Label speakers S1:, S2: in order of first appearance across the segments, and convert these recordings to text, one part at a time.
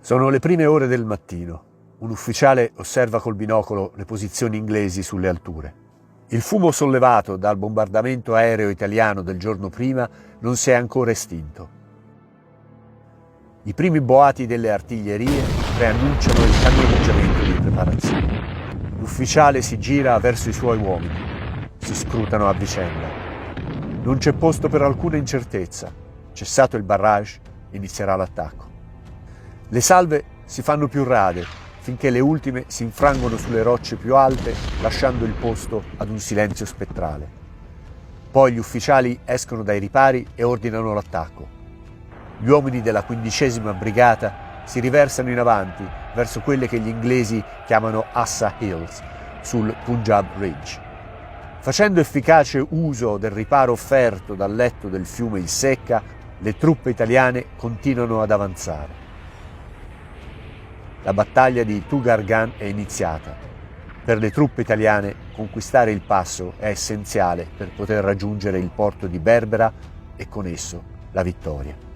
S1: Sono le prime ore del mattino. Un ufficiale osserva col binocolo le posizioni inglesi sulle alture. Il fumo sollevato dal bombardamento aereo italiano del giorno prima non si è ancora estinto. I primi boati delle artiglierie preannunciano il cannoneggiamento di preparazione. L'ufficiale si gira verso i suoi uomini. Si scrutano a vicenda. Non c'è posto per alcuna incertezza. Cessato il barrage, inizierà l'attacco. Le salve si fanno più rade, finché le ultime si infrangono sulle rocce più alte, lasciando il posto ad un silenzio spettrale. Poi gli ufficiali escono dai ripari e ordinano l'attacco. Gli uomini della 15ª brigata si riversano in avanti verso quelle che gli inglesi chiamano Assa Hills, sul Punjab Ridge. Facendo efficace uso del riparo offerto dal letto del fiume in secca, le truppe italiane continuano ad avanzare. La battaglia di Tugargan è iniziata. Per le truppe italiane conquistare il passo è essenziale per poter raggiungere il porto di Berbera e con esso la vittoria.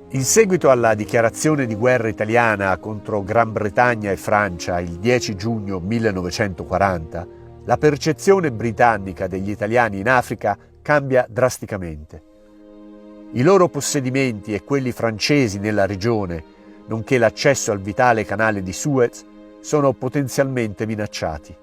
S1: In seguito alla dichiarazione di guerra italiana contro Gran Bretagna e Francia il 10 giugno 1940, la percezione britannica degli italiani in Africa cambia drasticamente. I loro possedimenti e quelli francesi nella regione, nonché l'accesso al vitale canale di Suez, sono potenzialmente minacciati.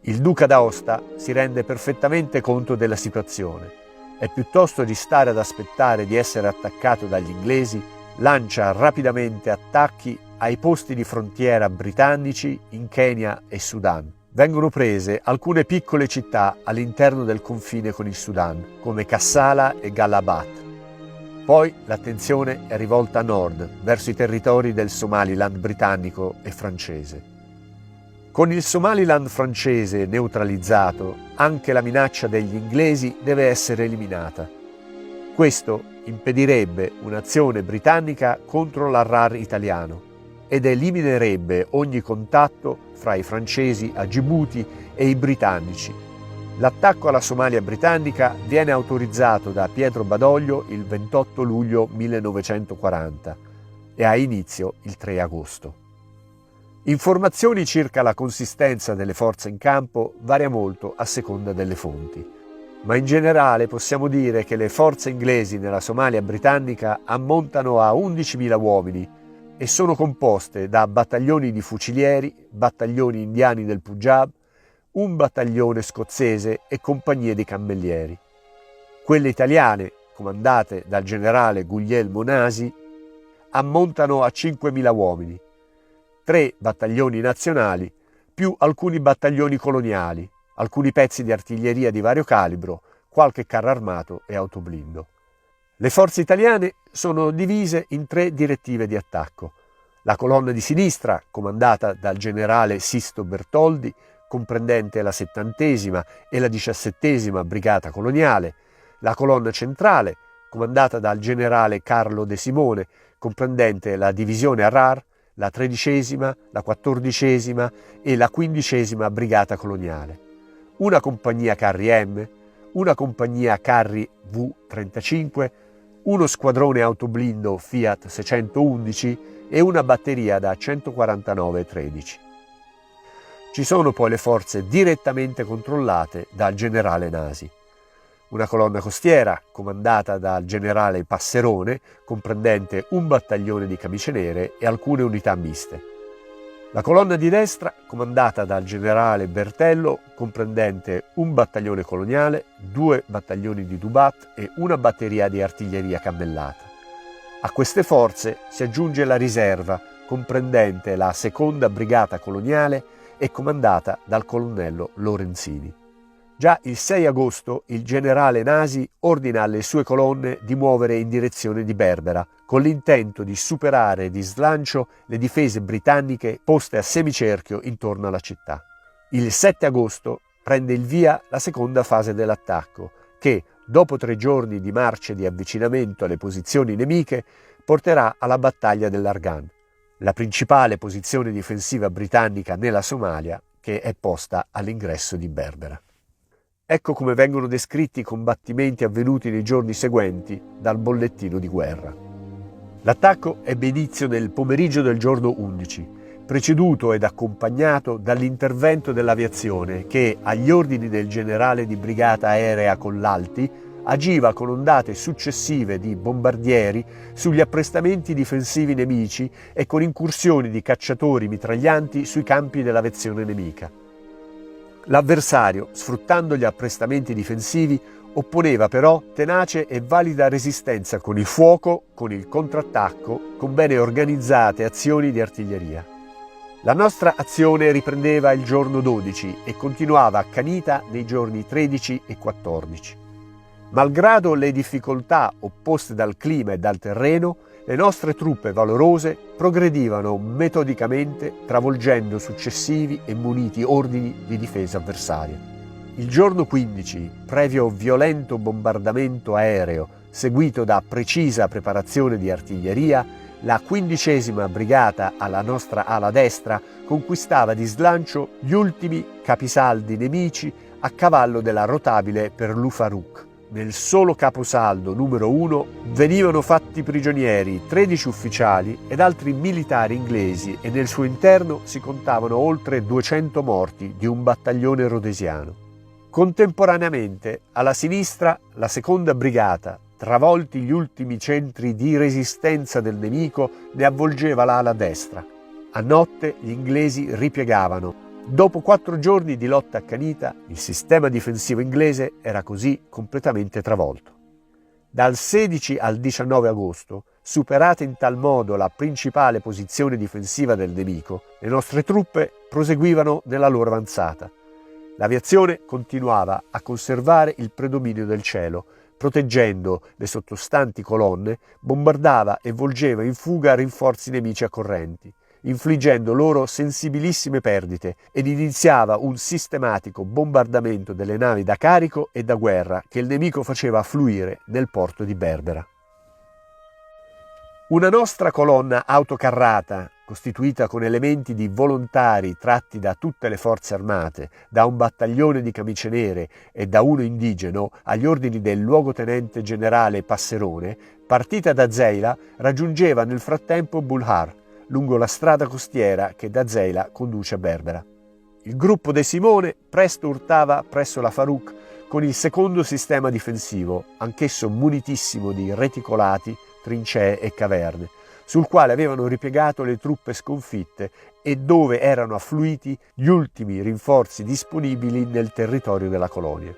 S1: Il duca d'Aosta si rende perfettamente conto della situazione e piuttosto di stare ad aspettare di essere attaccato dagli inglesi, lancia rapidamente attacchi ai posti di frontiera britannici in Kenya e Sudan. Vengono prese alcune piccole città all'interno del confine con il Sudan, come Kassala e Gallabat. Poi l'attenzione è rivolta a nord, verso i territori del Somaliland britannico e francese. Con il Somaliland francese neutralizzato, anche la minaccia degli inglesi deve essere eliminata. Questo impedirebbe un'azione britannica contro l'Harrar italiano ed eliminerebbe ogni contatto fra i francesi a Gibuti e i britannici. L'attacco alla Somalia britannica viene autorizzato da Pietro Badoglio il 28 luglio 1940 e ha inizio il 3 agosto. Informazioni circa la consistenza delle forze in campo varia molto a seconda delle fonti, ma in generale possiamo dire che le forze inglesi nella Somalia britannica ammontano a 11.000 uomini e sono composte da battaglioni di fucilieri, battaglioni indiani del Punjab, un battaglione scozzese e compagnie di cammellieri. Quelle italiane, comandate dal generale Guglielmo Nasi, ammontano a 5.000 uomini, 3 battaglioni nazionali, più alcuni battaglioni coloniali, alcuni pezzi di artiglieria di vario calibro, qualche carro armato e autoblindo. Le forze italiane sono divise in 3 direttive di attacco. La colonna di sinistra, comandata dal generale Sisto Bertoldi, comprendente la 70ª e la 17ª Brigata Coloniale, la colonna centrale, comandata dal generale Carlo De Simone, comprendente la divisione Harrar, la 13ª, la 14ª e la 15ª Brigata Coloniale, una compagnia carri M, una compagnia carri V-35, uno squadrone autoblindo Fiat 611 e una batteria da 149 13. Ci sono poi le forze direttamente controllate dal generale Nasi. Una colonna costiera, comandata dal generale Passerone, comprendente un battaglione di camicie nere e alcune unità miste. La colonna di destra, comandata dal generale Bertello, comprendente un battaglione coloniale, 2 battaglioni di Dubat e una batteria di artiglieria cammellata. A queste forze si aggiunge la riserva, comprendente la 2ª Brigata Coloniale e comandata dal colonnello Lorenzini. Già il 6 agosto il generale Nasi ordina alle sue colonne di muovere in direzione di Berbera, con l'intento di superare di slancio le difese britanniche poste a semicerchio intorno alla città. Il 7 agosto prende il via la seconda fase dell'attacco, che, dopo 3 giorni di marce di avvicinamento alle posizioni nemiche, porterà alla battaglia dell'Argan. la principale posizione difensiva britannica nella Somalia, che è posta all'ingresso di Berbera. Ecco come vengono descritti i combattimenti avvenuti nei giorni seguenti dal bollettino di guerra. L'attacco ebbe inizio nel pomeriggio del giorno 11, preceduto ed accompagnato dall'intervento dell'aviazione che, agli ordini del generale di brigata aerea Collalti, agiva con ondate successive di bombardieri sugli apprestamenti difensivi nemici e con incursioni di cacciatori mitraglianti sui campi dell'aviazione nemica. L'avversario, sfruttando gli apprestamenti difensivi, opponeva però tenace e valida resistenza con il fuoco, con il contrattacco, con bene organizzate azioni di artiglieria. La nostra azione riprendeva il giorno 12 e continuava accanita nei giorni 13 e 14. Malgrado le difficoltà opposte dal clima e dal terreno, le nostre truppe valorose progredivano metodicamente, travolgendo successivi e muniti ordini di difesa avversaria. Il giorno 15, previo violento bombardamento aereo, seguito da precisa preparazione di artiglieria, la 15ª brigata alla nostra ala destra conquistava di slancio gli ultimi capisaldi nemici a cavallo della rotabile per l'Ufaruk. Nel solo caposaldo numero 1 venivano fatti prigionieri 13 ufficiali ed altri militari inglesi e nel suo interno si contavano oltre 200 morti di un battaglione rhodesiano. Contemporaneamente, alla sinistra, la 2ª brigata, travolti gli ultimi centri di resistenza del nemico, ne avvolgeva l'ala destra. A notte gli inglesi ripiegavano. Dopo 4 giorni di lotta accanita, il sistema difensivo inglese era così completamente travolto. Dal 16 al 19 agosto, superata in tal modo la principale posizione difensiva del nemico, le nostre truppe proseguivano nella loro avanzata. L'aviazione continuava a conservare il predominio del cielo, proteggendo le sottostanti colonne, bombardava e volgeva in fuga rinforzi nemici accorrenti, infliggendo loro sensibilissime perdite, ed iniziava un sistematico bombardamento delle navi da carico e da guerra che il nemico faceva affluire nel porto di Berbera. Una nostra colonna autocarrata, costituita con elementi di volontari tratti da tutte le forze armate, da un battaglione di camicie nere e da uno indigeno, agli ordini del luogotenente generale Passerone, partita da Zeila, raggiungeva nel frattempo Bulhar, lungo la strada costiera che da Zeila conduce a Berbera. Il gruppo De Simone presto urtava presso la Faruk con il 2º sistema difensivo, anch'esso munitissimo di reticolati, trincee e caverne, sul quale avevano ripiegato le truppe sconfitte e dove erano affluiti gli ultimi rinforzi disponibili nel territorio della colonia.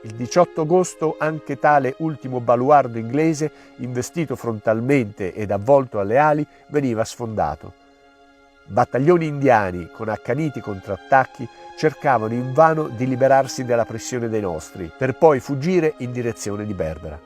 S1: Il 18 agosto anche tale ultimo baluardo inglese, investito frontalmente ed avvolto alle ali, veniva sfondato. Battaglioni indiani, con accaniti contrattacchi, cercavano invano di liberarsi dalla pressione dei nostri, per poi fuggire in direzione di Berbera.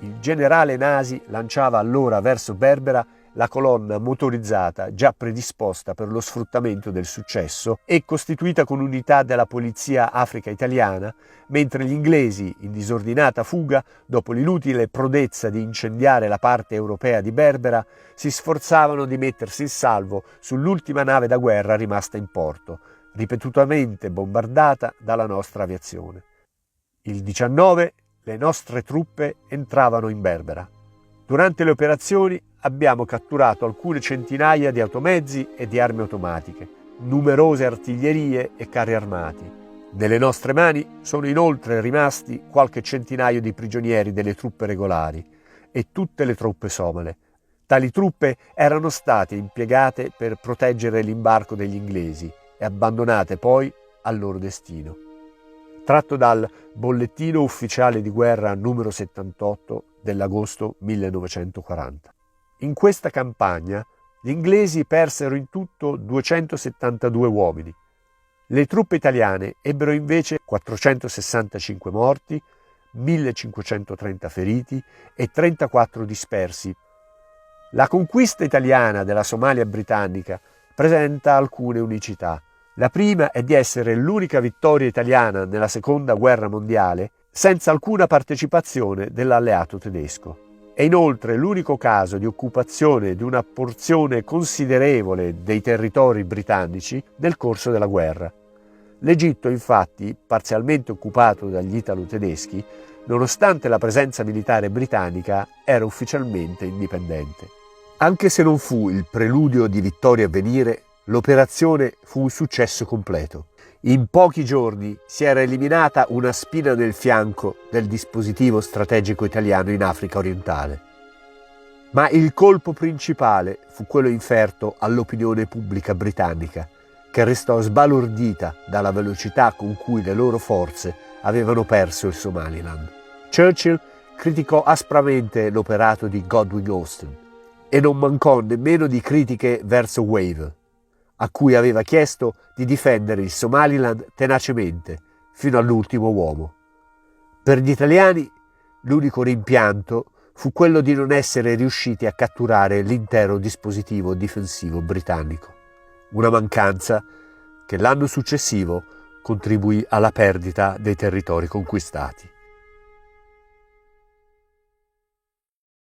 S1: Il generale Nasi lanciava allora verso Berbera la colonna motorizzata già predisposta per lo sfruttamento del successo e costituita con unità della polizia Africa italiana, mentre gli inglesi, in disordinata fuga, dopo l'inutile prodezza di incendiare la parte europea di Berbera, si sforzavano di mettersi in salvo sull'ultima nave da guerra rimasta in porto, ripetutamente bombardata dalla nostra aviazione. Il 19 le nostre truppe entravano in Berbera. Durante le operazioni abbiamo catturato alcune centinaia di automezzi e di armi automatiche, numerose artiglierie e carri armati. Nelle nostre mani sono inoltre rimasti qualche centinaio di prigionieri delle truppe regolari e tutte le truppe somale. Tali truppe erano state impiegate per proteggere l'imbarco degli inglesi e abbandonate poi al loro destino. Tratto dal Bollettino ufficiale di guerra numero 78 dell'agosto 1940. In questa campagna gli inglesi persero in tutto 272 uomini. Le truppe italiane ebbero invece 465 morti, 1530 feriti e 34 dispersi. La conquista italiana della Somalia britannica presenta alcune unicità. La prima è di essere l'unica vittoria italiana nella Seconda Guerra Mondiale senza alcuna partecipazione dell'alleato tedesco. È inoltre l'unico caso di occupazione di una porzione considerevole dei territori britannici nel corso della guerra. L'Egitto, infatti, parzialmente occupato dagli italo-tedeschi, nonostante la presenza militare britannica, era ufficialmente indipendente. Anche se non fu il preludio di vittorie a venire, l'operazione fu un successo completo. In pochi giorni si era eliminata una spina nel fianco del dispositivo strategico italiano in Africa orientale. Ma il colpo principale fu quello inferto all'opinione pubblica britannica, che restò sbalordita dalla velocità con cui le loro forze avevano perso il Somaliland. Churchill criticò aspramente l'operato di Godwin Austen e non mancò nemmeno di critiche verso Wavell, a cui aveva chiesto di difendere il Somaliland tenacemente, fino all'ultimo uomo. Per gli italiani l'unico rimpianto fu quello di non essere riusciti a catturare l'intero dispositivo difensivo britannico, una mancanza che l'anno successivo contribuì alla perdita dei territori conquistati.